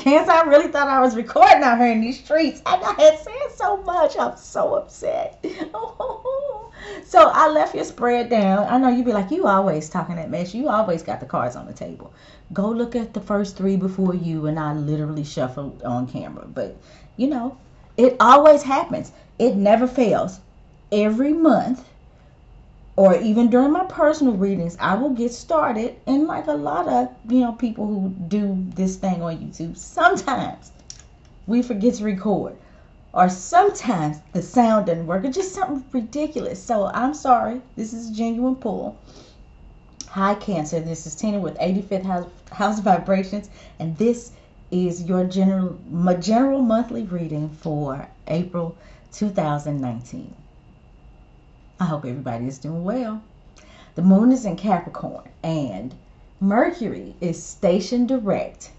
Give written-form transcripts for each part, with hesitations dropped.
Cancer, I really thought I was recording out here in these streets. And I had said so much. I'm so upset. So I left your spread down. I know you'd be like, you always talking that mess. You always got the cards on the table. Go look at the first three before you, and I literally shuffled on camera. But, you know, it always happens. It never fails. Every month, or even during my personal readings, I will get started. And like a lot of, people who do this thing on YouTube, sometimes we forget to record. Or sometimes the sound doesn't work. It's just something ridiculous. So I'm sorry. This is a genuine pull. Hi, Cancer. This is Tina with 85th House Vibrations. And this is your general monthly reading for April 2019. I hope everybody is doing well. The moon is in Capricorn and Mercury is stationed direct,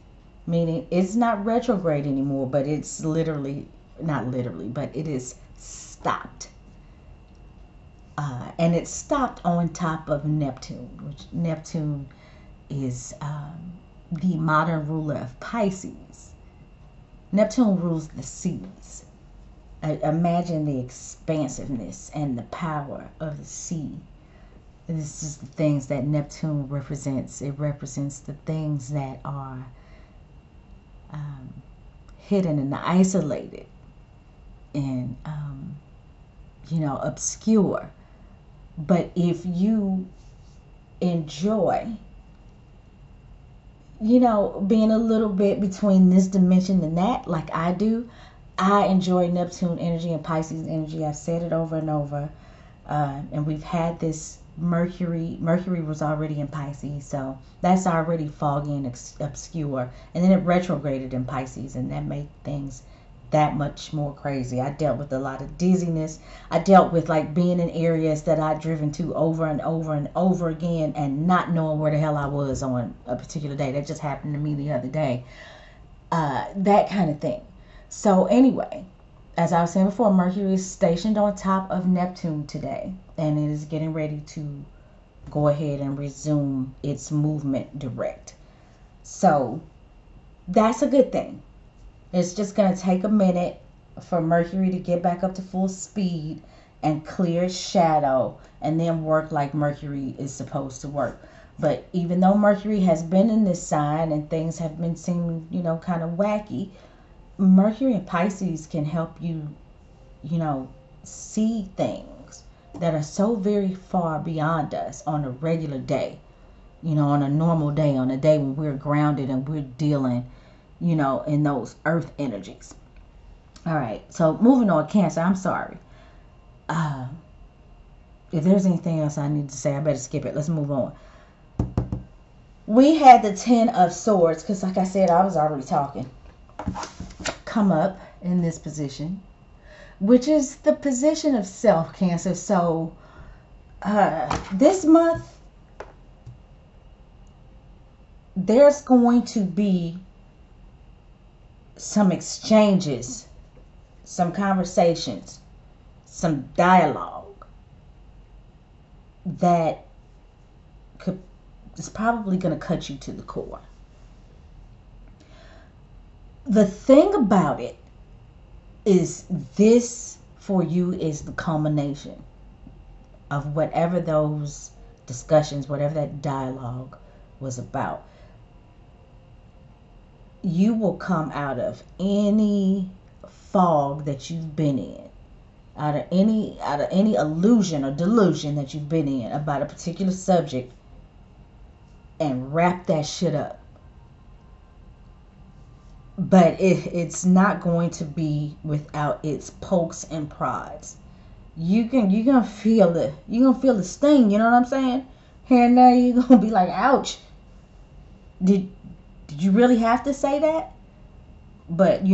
meaning it's not retrograde anymore, but it's not literally, but it is stopped. And it's stopped on top of Neptune, which Neptune is the modern ruler of Pisces. Neptune rules the seas. Imagine the expansiveness and the power of the sea. This is the things that Neptune represents. It represents the things that are hidden and isolated and, obscure. But if you enjoy, being a little bit between this dimension and that, like I do, I enjoy Neptune energy and Pisces energy. I've said it over and over. And we've had this Mercury was already in Pisces, so that's already foggy and obscure. And then it retrograded in Pisces, and that made things that much more crazy. I dealt with a lot of dizziness. I dealt with like being in areas that I'd driven to over and over and over again and not knowing where the hell I was on a particular day. That just happened to me the other day. That kind of thing. So anyway, as I was saying before, Mercury is stationed on top of Neptune today, and it is getting ready to go ahead and resume its movement direct. So that's a good thing. It's just going to take a minute for Mercury to get back up to full speed and clear its shadow and then work like Mercury is supposed to work. But even though Mercury has been in this sign and things have been seeming, kind of wacky, Mercury and Pisces can help you, see things that are so very far beyond us on a regular day, on a normal day, on a day when we're grounded and we're dealing, in those earth energies. All right. So moving on, Cancer, I'm sorry. If there's anything else I need to say, I better skip it. Let's move on. We had the 10 of Swords, because like I said, I was already talking, come up in this position, which is the position of self, Cancer. So this month there's going to be some exchanges, some conversations, some dialogue that is probably going to cut you to the core. The thing about it is this for you is the culmination of whatever those discussions, whatever that dialogue was about. You will come out of any fog that you've been in, out of any illusion or delusion that you've been in about a particular subject, and wrap that shit up. But it's not going to be without its pokes and prods. You're gonna feel the sting, you know what I'm saying? Here and there you're gonna be like, ouch. Did you really have to say that? But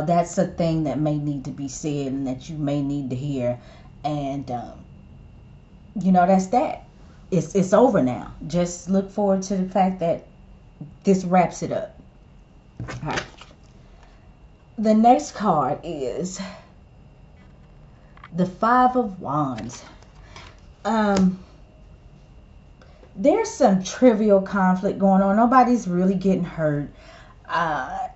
that's a thing that may need to be said and that you may need to hear. And that's that. It's over now. Just look forward to the fact that this wraps it up. All right. The next card is the Five of Wands. There's some trivial conflict going on. Nobody's really getting hurt. uh,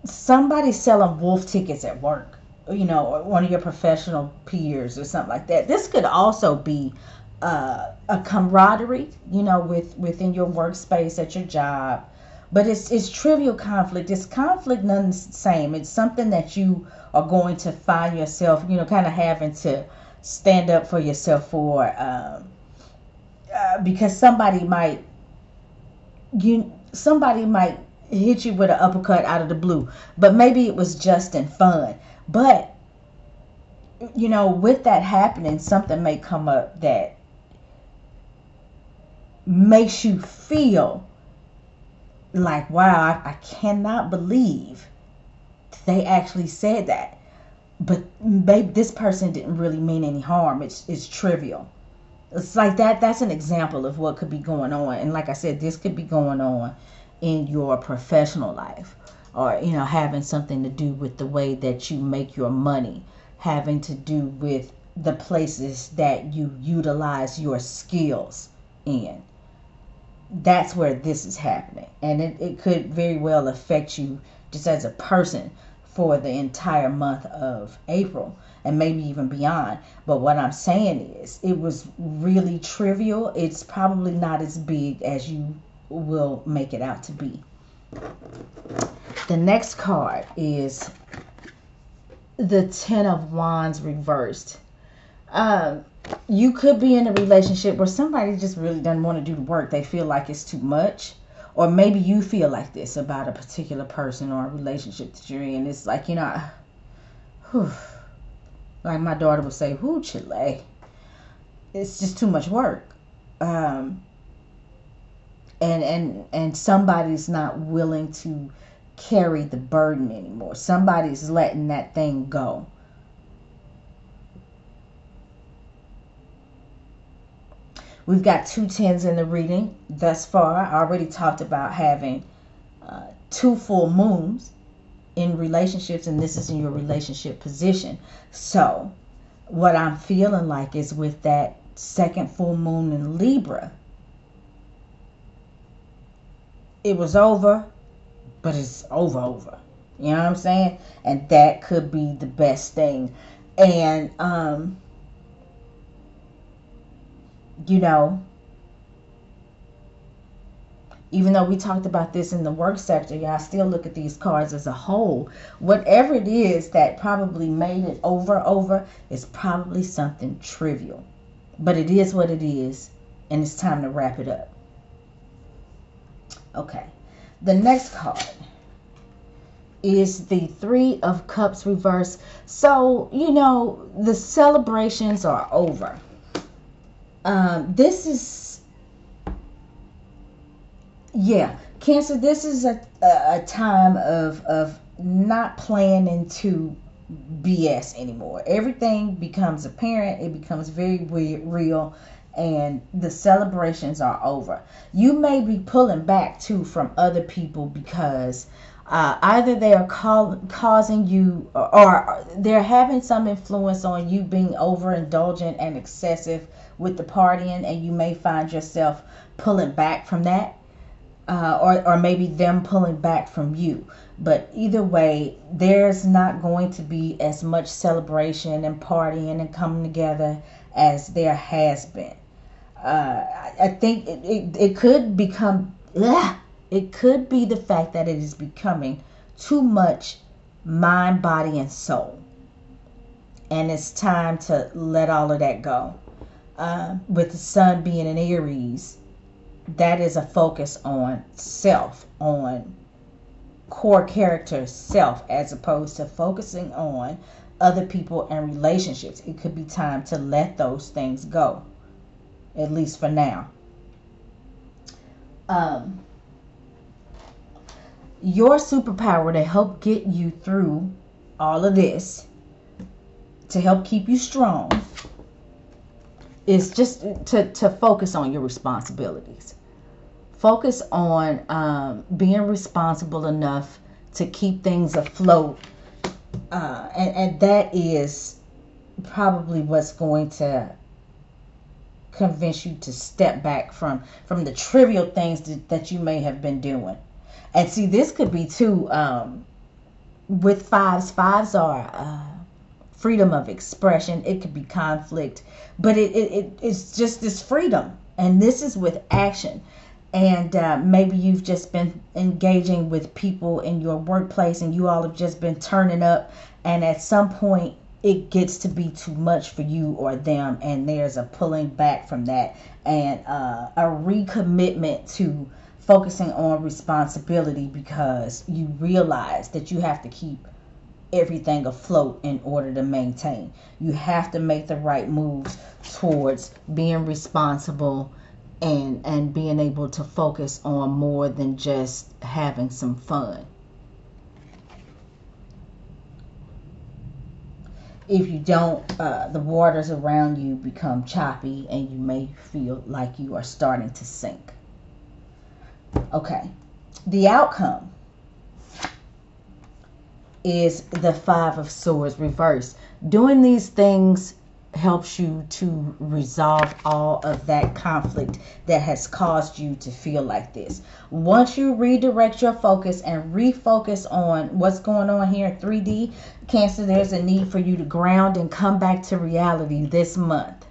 somebody selling wolf tickets at work, or one of your professional peers or something like that. This could also be a camaraderie, within your workspace at your job. But it's trivial conflict. It's conflict none the same. It's something that you are going to find yourself, kind of having to stand up for yourself for, because somebody might hit you with an uppercut out of the blue, but maybe it was just in fun. But with that happening, something may come up that makes you feel like, wow, I cannot believe they actually said that. But maybe this person didn't really mean any harm. It's trivial. It's like that. That's an example of what could be going on. And like I said, this could be going on in your professional life, or having something to do with the way that you make your money, having to do with the places that you utilize your skills in. That's where this is happening, and it could very well affect you just as a person for the entire month of April, and maybe even beyond. But what I'm saying is, it was really trivial. It's probably not as big as you will make it out to be. The next card is the Ten of Wands reversed. You could be in a relationship where somebody just really doesn't want to do the work. They feel like it's too much. Or maybe you feel like this about a particular person or a relationship that you're in. It's like, like my daughter would say, Chile. It's just too much work. And somebody's not willing to carry the burden anymore. Somebody's letting that thing go. We've got 2 tens in the reading thus far. I already talked about having 2 full moons in relationships, and this is in your relationship position. So what I'm feeling like is, with that second full moon in Libra, it was over, but it's over. You know what I'm saying? And that could be the best thing. And even though we talked about this in the work sector, I still look at these cards as a whole. Whatever it is that probably made it over is probably something trivial. But it is what it is, and it's time to wrap it up. Okay. The next card is the Three of Cups reversed. So, the celebrations are over. This is, Cancer, this is a time of not playing into BS anymore. Everything becomes apparent. It becomes very real, and the celebrations are over. You may be pulling back too from other people because either they are causing you, or they're having some influence on you being overindulgent and excessive with the partying, and you may find yourself pulling back from that, or maybe them pulling back from you. But either way, there's not going to be as much celebration and partying and coming together as there has been. I think it could become, it could be the fact that it is becoming too much mind, body, and soul. And it's time to let all of that go. With the sun being in Aries, that is a focus on self, on core character self, as opposed to focusing on other people and relationships. It could be time to let those things go, at least for now. Your superpower to help get you through all of this, to help keep you strong, is just to focus on your responsibilities. Focus on being responsible enough to keep things afloat. And that is probably what's going to convince you to step back from the trivial things that you may have been doing. And see, this could be too, with fives. Fives are freedom of expression. It could be conflict, but it's just this freedom. And this is with action. And maybe you've just been engaging with people in your workplace and you all have just been turning up. And at some point, it gets to be too much for you or them. And there's a pulling back from that and a recommitment to focusing on responsibility, because you realize that you have to keep everything afloat in order to maintain. You have to make the right moves towards being responsible and being able to focus on more than just having some fun. If you don't, the waters around you become choppy and you may feel like you are starting to sink. Okay, the outcome is the Five of Swords reversed. Doing these things helps you to resolve all of that conflict that has caused you to feel like this. Once you redirect your focus and refocus on what's going on here in 3D, Cancer, there's a need for you to ground and come back to reality this month.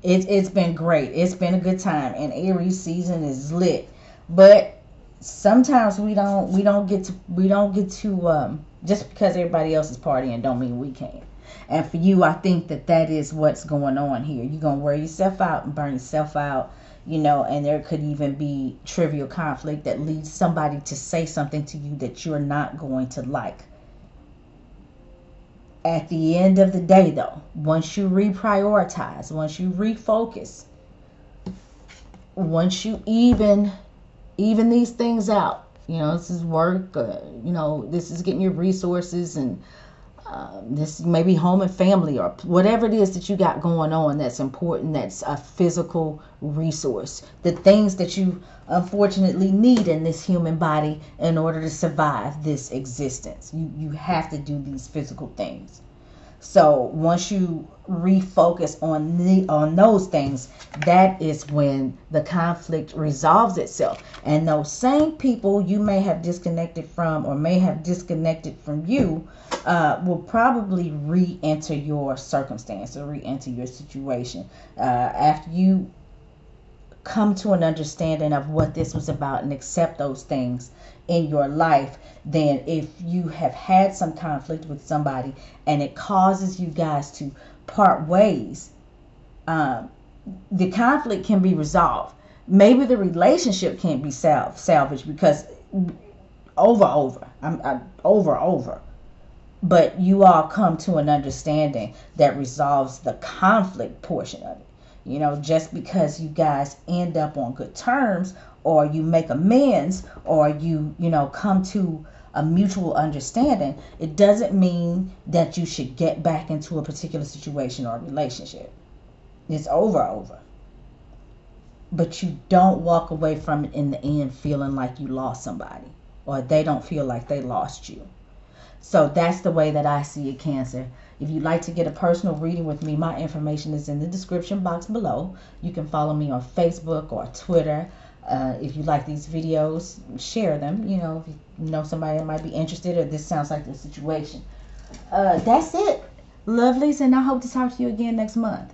It's been great. It's been a good time, and Aries season is lit. But sometimes we don't get to just because everybody else is partying don't mean we can. And for you, I think that is what's going on here. You're going to wear yourself out and burn yourself out, and there could even be trivial conflict that leads somebody to say something to you that you're not going to like. At the end of the day, though, once you reprioritize, once you refocus, once you even these things out, this is work, this is getting your resources, and this may be home and family or whatever it is that you got going on that's important, that's a physical resource, the things that you unfortunately need in this human body in order to survive this existence. You have to do these physical things. So once you refocus on those things, that is when the conflict resolves itself. And those same people you may have disconnected from or may have disconnected from you will probably re-enter your circumstance or re-enter your situation after you come to an understanding of what this was about and accept those things in your life. Then if you have had some conflict with somebody and it causes you guys to part ways, the conflict can be resolved. Maybe the relationship can't be salvaged because over. But you all come to an understanding that resolves the conflict portion of it. Just because you guys end up on good terms or you make amends or you come to a mutual understanding, it doesn't mean that you should get back into a particular situation or relationship. It's over. But you don't walk away from it in the end feeling like you lost somebody or they don't feel like they lost you. So that's the way that I see it, Cancer. If you'd like to get a personal reading with me, my information is in the description box below. You can follow me on Facebook or Twitter. If you like these videos, share them. If you know somebody that might be interested or this sounds like the situation. That's it, lovelies, and I hope to talk to you again next month.